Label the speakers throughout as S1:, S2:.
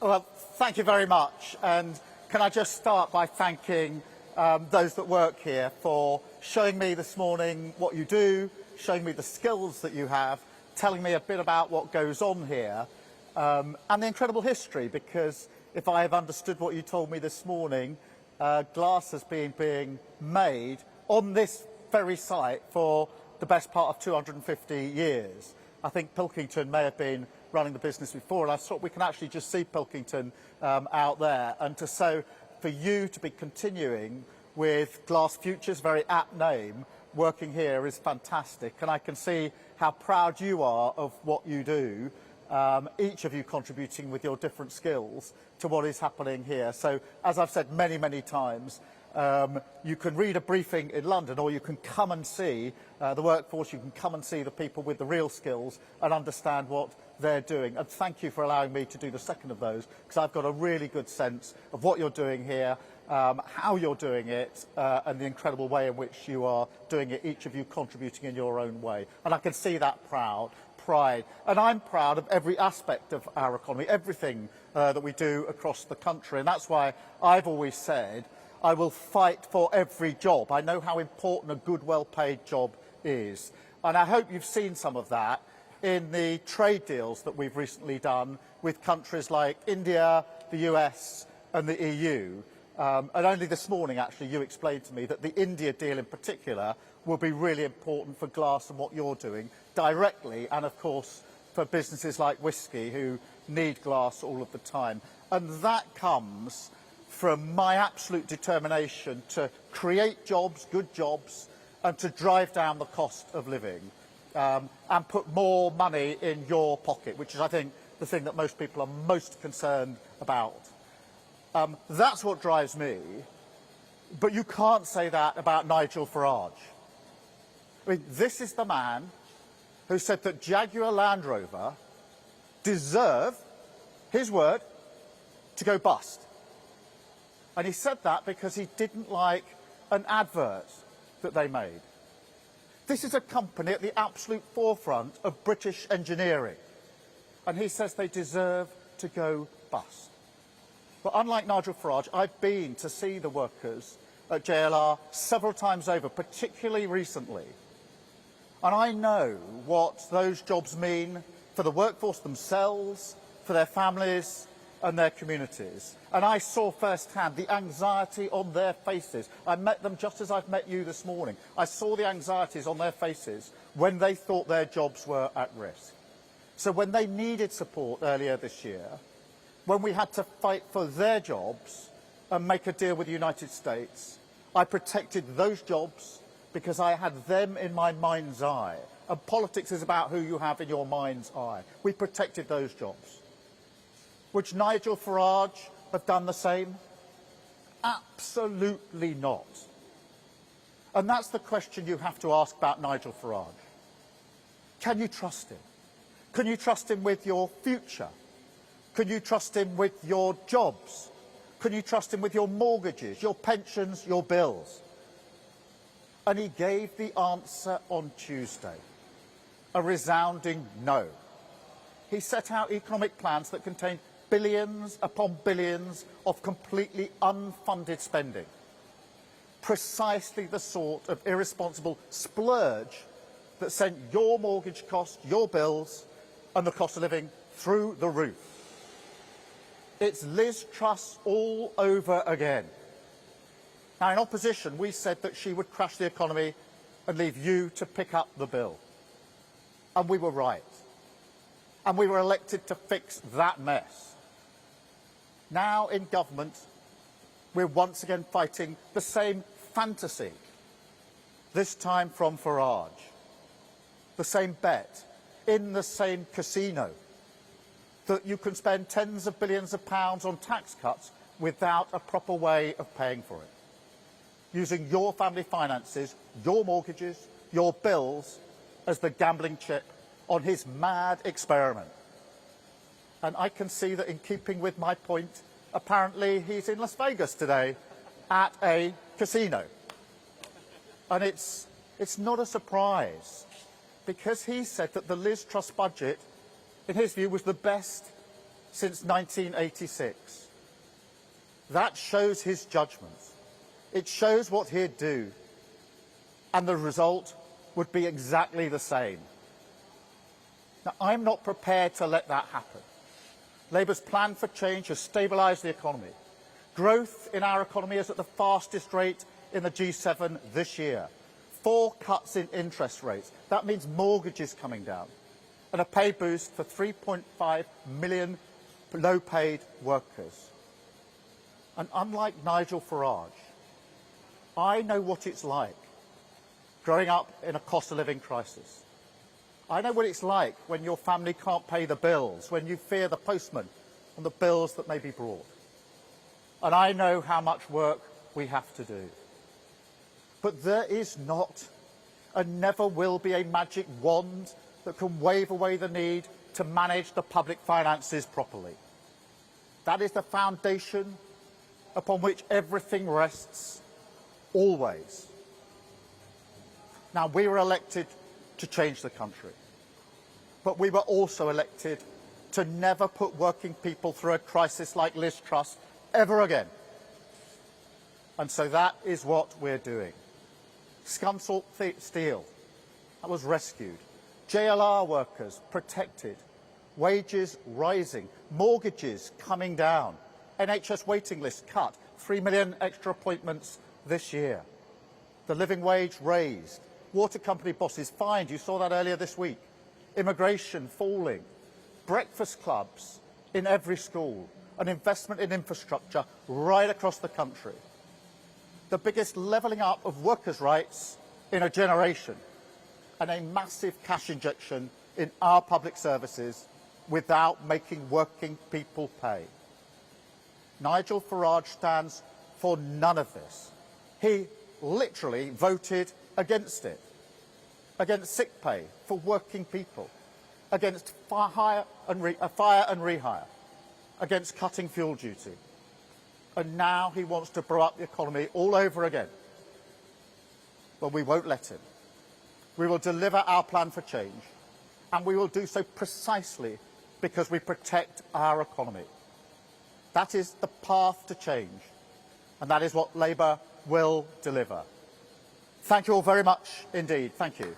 S1: Well, thank you very much. And can I just start by thanking those that work here for showing me this morning what you do, showing me the skills that you have, telling me a bit about what goes on here, and the incredible history, because if I have understood what you told me this morning, glass has been being made on this very site for the best part of 250 years. I think Pilkington may have been running the business before, and I thought we can actually just see Pilkington out there. And for you to be continuing with Glass Futures, very apt name, working here is fantastic. And I can see how proud you are of what you do, each of you contributing with your different skills to what is happening here. So, as I've said many, many times, you can read a briefing in London, or you can come and see the workforce, you can come and see the people with the real skills and understand what they're doing. And thank you for allowing me to do the second of those, because I've got a really good sense of what you're doing here, how you're doing it, and the incredible way in which you are doing it, each of you contributing in your own way. And I can see that pride. And I'm proud of every aspect of our economy, everything that we do across the country. And that's why I've always said I will fight for every job. I know how important a good, well-paid job is. And I hope you've seen some of that in the trade deals that we've recently done with countries like India, the US and the EU. And only this morning, actually, you explained to me that the India deal in particular will be really important for glass and what you're doing directly, and of course for businesses like Whisky who need glass all of the time. And that comes from my absolute determination to create jobs, good jobs, and to drive down the cost of living and put more money in your pocket, which is, I think, the thing that most people are most concerned about. That's what drives me, but you can't say that about Nigel Farage. I mean, this is the man who said that Jaguar Land Rover deserve, his word, to go bust. And he said that because he didn't like an advert that they made. This is a company at the absolute forefront of British engineering. And he says they deserve to go bust. But unlike Nigel Farage, I've been to see the workers at JLR several times over, particularly recently. And I know what those jobs mean for the workforce themselves, for their families and their communities. And I saw firsthand the anxiety on their faces. I met them just as I've met you this morning. I saw the anxieties on their faces when they thought their jobs were at risk. So when they needed support earlier this year, when we had to fight for their jobs and make a deal with the United States, I protected those jobs because I had them in my mind's eye. And politics is about who you have in your mind's eye. We protected those jobs. Would Nigel Farage have done the same? Absolutely not. And that's the question you have to ask about Nigel Farage. Can you trust him? Can you trust him with your future? Can you trust him with your jobs? Can you trust him with your mortgages, your pensions, your bills? And he gave the answer on Tuesday, a resounding no. He set out economic plans that contained billions upon billions of completely unfunded spending. Precisely the sort of irresponsible splurge that sent your mortgage cost, your bills, and the cost of living through the roof. It's Liz Truss all over again. Now, in opposition, we said that she would crash the economy and leave you to pick up the bill. And we were right. And we were elected to fix that mess. Now, in government, we're once again fighting the same fantasy, this time from Farage. The same bet, in the same casino, that you can spend tens of billions of pounds on tax cuts without a proper way of paying for it. Using your family finances, your mortgages, your bills as the gambling chip on his mad experiment. And I can see that in keeping with my point, apparently he's in Las Vegas today at a casino. And it's not a surprise, because he said that the Liz Truss budget, in his view, was the best since 1986. That shows his judgment. It shows what he'd do. And the result would be exactly the same. Now, I'm not prepared to let that happen. Labour's plan for change has stabilised the economy. Growth in our economy is at the fastest rate in the G7 this year. 4 cuts in interest rates. That means mortgages coming down. And a pay boost for 3.5 million low-paid workers. And unlike Nigel Farage, I know what it's like growing up in a cost of living crisis. I know what it's like when your family can't pay the bills, when you fear the postman and the bills that may be brought. And I know how much work we have to do. But there is not and never will be a magic wand that can wave away the need to manage the public finances properly. That is the foundation upon which everything rests, always. Now, we were elected to change the country, but we were also elected to never put working people through a crisis like Liz Truss ever again. And so that is what we're doing. Scunthorpe Steel, that was rescued. JLR workers protected. Wages rising. Mortgages coming down. NHS waiting lists cut. 3 million extra appointments this year. The living wage raised. Water company bosses fined. You saw that earlier this week. Immigration falling. Breakfast clubs in every school. An investment in infrastructure right across the country. The biggest levelling up of workers' rights in a generation. And a massive cash injection in our public services without making working people pay. Nigel Farage stands for none of this. He literally voted against it. Against sick pay for working people. Against fire and rehire. Against cutting fuel duty. And now he wants to blow up the economy all over again. But we won't let him. We will deliver our plan for change, and we will do so precisely because we protect our economy. That is the path to change, and that is what Labour will deliver. Thank you all very much indeed. Thank you.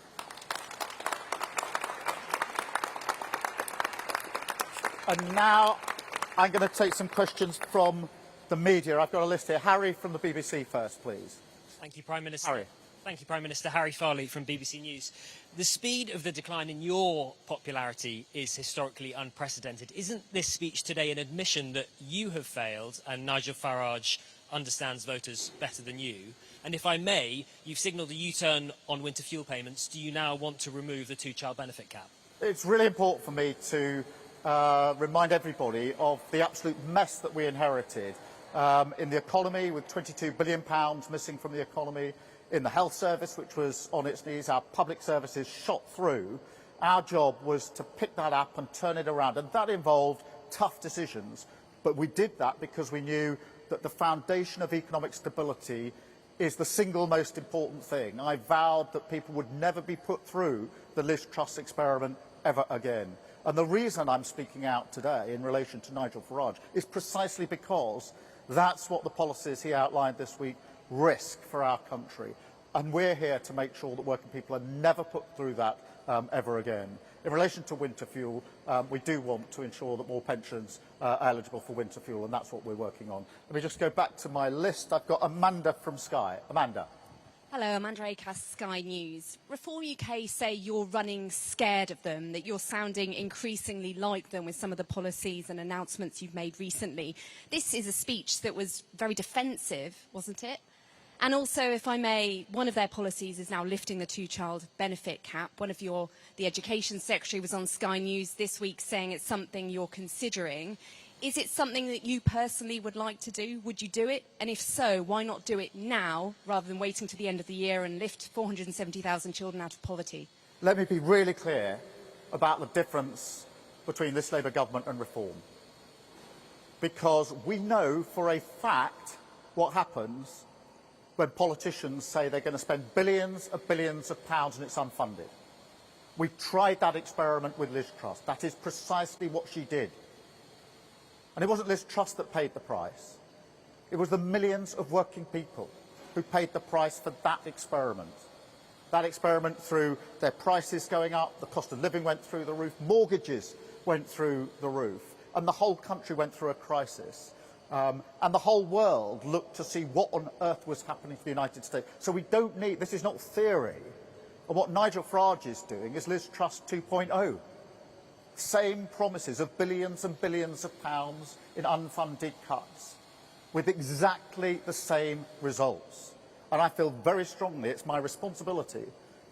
S1: And now I'm going to take some questions from the media. I've got a list here. Harry from the BBC first, please.
S2: Thank you, Prime Minister.
S1: Harry.
S2: Thank you, Prime Minister. Harry Farley from BBC News. The speed of the decline in your popularity is historically unprecedented. Isn't this speech today an admission that you have failed and Nigel Farage understands voters better than you? And if I may, you've signalled a U-turn on winter fuel payments. Do you now want to remove the 2-child benefit cap?
S1: It's really important for me to remind everybody of the absolute mess that we inherited in the economy, with £22 billion missing from the economy, in the health service, which was on its knees, our public services shot through. Our job was to pick that up and turn it around, and that involved tough decisions. But we did that because we knew that the foundation of economic stability is the single most important thing. I vowed that people would never be put through the Liz Truss experiment ever again. And the reason I'm speaking out today in relation to Nigel Farage is precisely because that's what the policies he outlined this week risk for our country. And we're here to make sure that working people are never put through that ever again. In relation to winter fuel, we do want to ensure that more pensions are eligible for winter fuel, and that's what we're working on. Let me just go back to my list. I've got Amanda from Sky. Amanda.
S3: Hello, Amanda Acas, Sky News. Reform UK say you're running scared of them, that you're sounding increasingly like them with some of the policies and announcements you've made recently. This is a speech that was very defensive, wasn't it? And also, if I may, one of their policies is now lifting the 2-child benefit cap. The Education Secretary was on Sky News this week saying it's something you're considering. Is it something that you personally would like to do? Would you do it? And if so, why not do it now rather than waiting to the end of the year and lift 470,000 children out of poverty?
S1: Let me be really clear about the difference between this Labour government and Reform. Because we know for a fact what happens when politicians say they're going to spend billions of pounds and it's unfunded. We tried that experiment with Liz Truss. That is precisely what she did. And it wasn't Liz Truss that paid the price. It was the millions of working people who paid the price for that experiment. That experiment through their prices going up, the cost of living went through the roof, mortgages went through the roof, and the whole country went through a crisis. And the whole world looked to see what on earth was happening to the United States. So we don't need, this is not theory. And what Nigel Farage is doing is Liz Truss 2.0. Same promises of billions and billions of pounds in unfunded cuts, with exactly the same results. And I feel very strongly it's my responsibility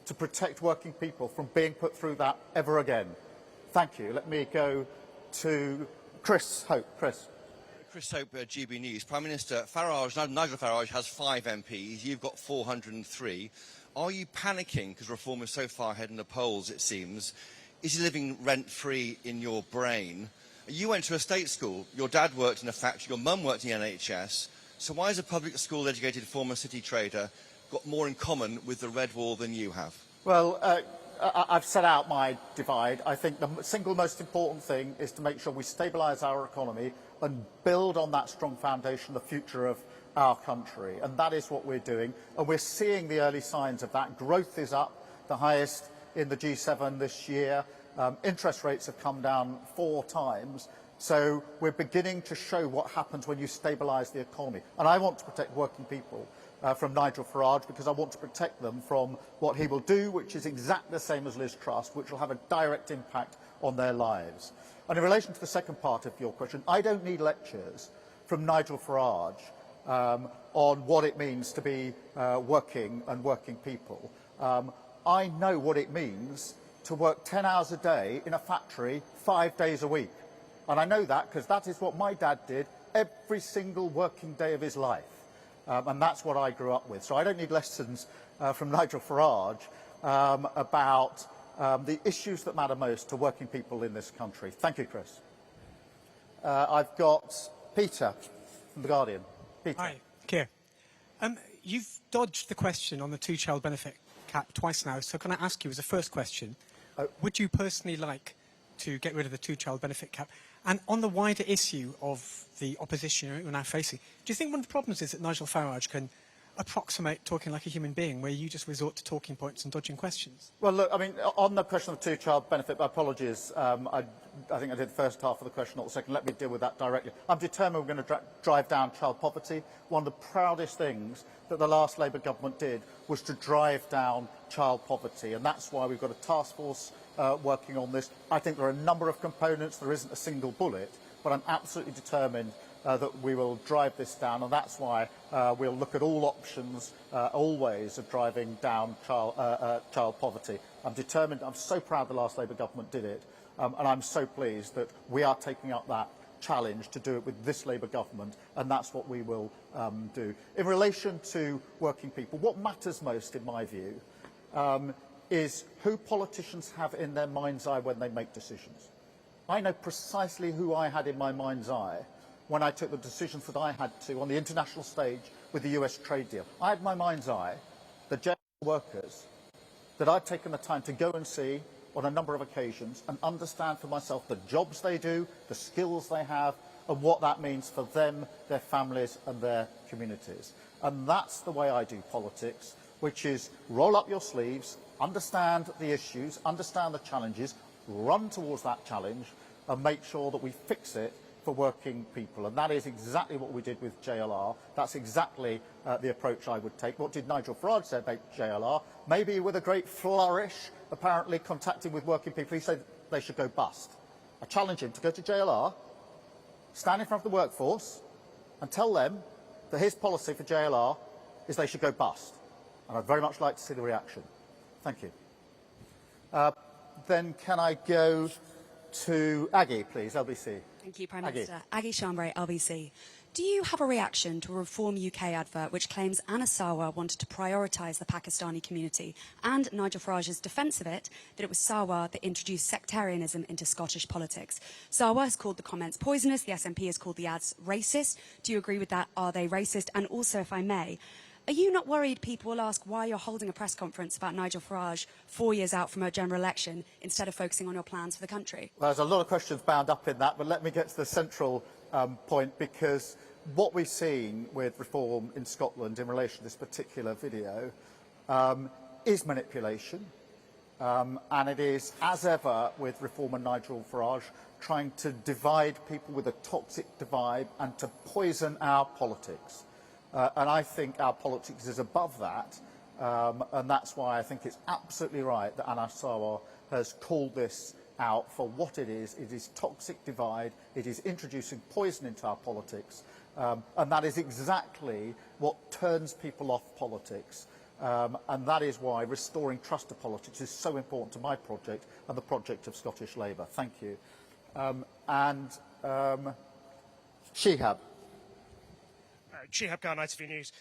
S1: to protect working people from being put through that ever again. Thank you. Let me go to Chris Hope. Chris.
S4: Chris Hope, GB News. Prime Minister Nigel Farage has 5 MPs. You've got 403. Are you panicking because Reform is so far ahead in the polls, it seems? Is he living rent-free in your brain? You went to a state school. Your dad worked in a factory. Your mum worked in the NHS. So why has a public school-educated former city trader got more in common with the Red Wall than you have?
S1: Well, I've set out my divide. I think the single most important thing is to make sure we stabilise our economy and build on that strong foundation the future of our country. And that is what we're doing. And we're seeing the early signs of that. Growth is up, the highest in the G7 this year. Interest rates have come down 4 times. So we're beginning to show what happens when you stabilise the economy. And I want to protect working people from Nigel Farage, because I want to protect them from what he will do, which is exactly the same as Liz Truss, which will have a direct impact on their lives. And in relation to the second part of your question, I don't need lectures from Nigel Farage on what it means to be working people. I know what it means to work 10 hours a day in a factory 5 days a week. And I know that because that is what my dad did every single working day of his life. And that's what I grew up with. So I don't need lessons from Nigel Farage about the issues that matter most to working people in this country. Thank you, Chris. I've got Peter from The Guardian. Peter.
S5: Hi, Keir. You've dodged the question on the two-child benefit cap twice now, so can I ask you as a first question, would you personally like to get rid of the two-child benefit cap? And on the wider issue of the opposition you're now facing, do you think one of the problems is that Nigel Farage can approximate talking like a human being, where you just resort to talking points and dodging questions?
S1: Well, look, I mean, on the question of two-child benefit, my apologies, I think I did the first half of the question, not the second. Let me deal with that directly. I'm determined we're going to drive down child poverty. One of the proudest things that the last Labour government did was to drive down child poverty, and that's why we've got a task force working on this. I think there are a number of components. There isn't a single bullet, but I'm absolutely determined that we will drive this down, and that's why we'll look at all options, all ways of driving down child poverty. I'm determined. I'm so proud the last Labour government did it, and I'm so pleased that we are taking up that challenge to do it with this Labour government, and that's what we will do. In relation to working people, what matters most, in my view, is who politicians have in their mind's eye when they make decisions. I know precisely who I had in my mind's eye when I took the decisions that I had to on the international stage with the US trade deal. I had in my mind's eye the jail workers that I'd taken the time to go and see on a number of occasions and understand for myself the jobs they do, the skills they have, and what that means for them, their families and their communities. And that's the way I do politics, which is roll up your sleeves, understand the issues, understand the challenges, run towards that challenge and make sure that we fix it for working people. And that is exactly what we did with JLR. That's exactly the approach I would take. What did Nigel Farage say about JLR? Maybe with a great flourish, apparently contacting with working people, he said they should go bust. I challenge him to go to JLR, stand in front of the workforce and tell them that his policy for JLR is they should go bust. And I'd very much like to see the reaction. Thank you. Then can I go to Aggie, please, LBC.
S6: Thank you, Prime Minister. Aggie Chambray, LBC. Do you have a reaction to a Reform UK advert which claims Anna Sarwar wanted to prioritise the Pakistani community, and Nigel Farage's defence of it, that it was Sarwar that introduced sectarianism into Scottish politics? Sarwar has called the comments poisonous. The SNP has called the ads racist. Do you agree with that? Are they racist? And also, if I may, are you not worried people will ask why you're holding a press conference about Nigel Farage 4 years out from a general election instead of focusing on your plans for the country?
S1: Well, there's a lot of questions bound up in that, but let me get to the central point, because what we've seen with reform in Scotland in relation to this particular video is manipulation. And it is, as ever, with Reform and Nigel Farage, trying to divide people with a toxic divide and to poison our politics. And I think our politics is above that, and that's why I think it's absolutely right that Anas Sarwar has called this out for what it is. It is toxic divide, it is introducing poison into our politics, and that is exactly what turns people off politics. And that is why restoring trust to politics is so important to my project and the project of Scottish Labour. Thank you. Shihab.
S7: Shihab Khan, ITV News.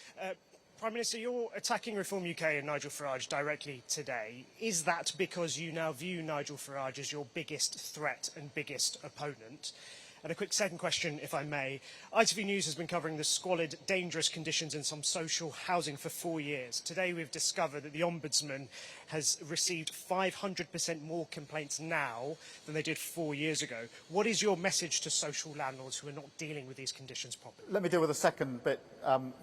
S7: Prime Minister, you're attacking Reform UK and Nigel Farage directly today. Is that because you now view Nigel Farage as your biggest threat and biggest opponent? And a quick second question, if I may. ITV News has been covering the squalid, dangerous conditions in some social housing for 4 years. Today we've discovered that the Ombudsman has received 500% more complaints now than they did 4 years ago. What is your message to social landlords who are not dealing with these conditions properly?
S1: Let me deal with the second bit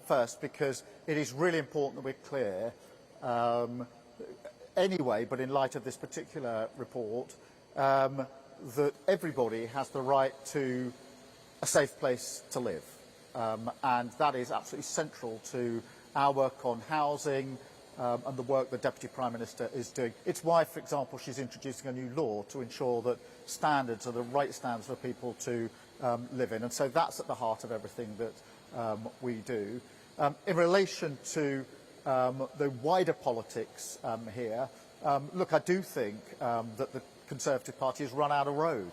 S1: first, because it is really important that we're clear anyway, but in light of this particular report, that everybody has the right to a safe place to live. And that is absolutely central to our work on housing and the work the Deputy Prime Minister is doing. It's why, for example, she's introducing a new law to ensure that standards are the right standards for people to live in. And so that's at the heart of everything that we do. In relation to the wider politics here, look, I do think that the Conservative Party has run out of road.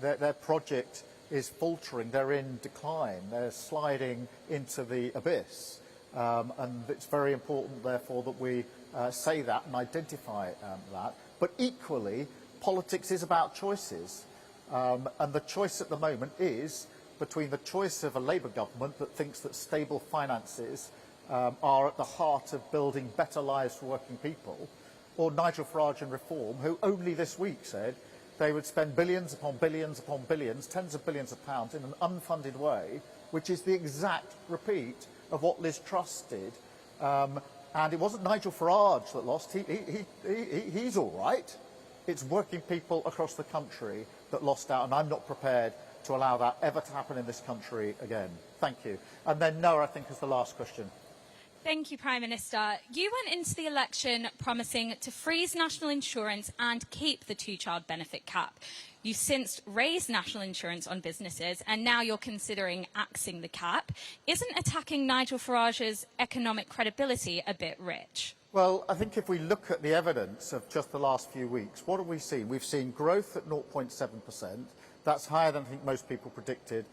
S1: Their project is faltering, they're in decline, they're sliding into the abyss. And it's very important, therefore, that we say that and identify that. But equally, politics is about choices. And the choice at the moment is between the choice of a Labour government that thinks that stable finances are at the heart of building better lives for working people, or Nigel Farage and Reform, who only this week said they would spend billions upon billions upon billions, tens of billions of pounds in an unfunded way, which is the exact repeat of what Liz Truss did. And it wasn't Nigel Farage that lost. He's all right. It's working people across the country that lost out, and I'm not prepared to allow that ever to happen in this country again. Thank you. And then Noah, I think, is the last question.
S8: Thank you, Prime Minister. You went into the election promising to freeze national insurance and keep the two-child benefit cap. You've since raised national insurance on businesses, and now you're considering axing the cap. Isn't attacking Nigel Farage's economic credibility a bit rich?
S1: Well, I think if we look at the evidence of just the last few weeks, what have we seen? We've seen growth at 0.7%. That's higher than I think most people predicted,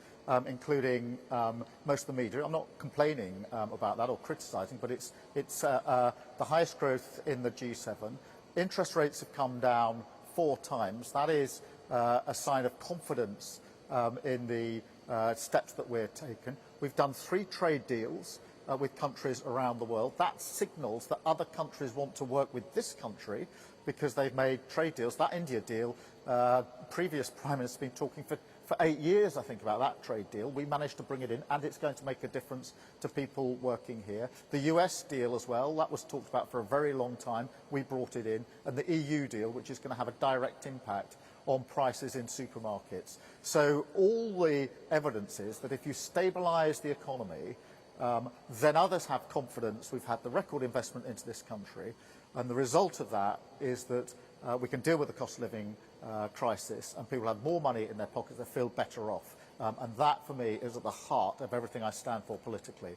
S1: including most of the media. I'm not complaining about that or criticising, but it's the highest growth in the G7. Interest rates have come down 4 times. That is a sign of confidence in the steps that we're taking. We've done 3 trade deals with countries around the world. That signals that other countries want to work with this country because they've made trade deals. That India deal, previous Prime Minister's been talking for 8 years, I think, about that trade deal. We managed to bring it in, and it's going to make a difference to people working here. The US deal as well, that was talked about for a very long time. We brought it in. And the EU deal, which is going to have a direct impact on prices in supermarkets. So all the evidence is that if you stabilise the economy, then others have confidence. We've had the record investment into this country, and the result of that is that we can deal with the cost of living crisis, and people have more money in their pockets, they feel better off. And that, for me, is at the heart of everything I stand for politically.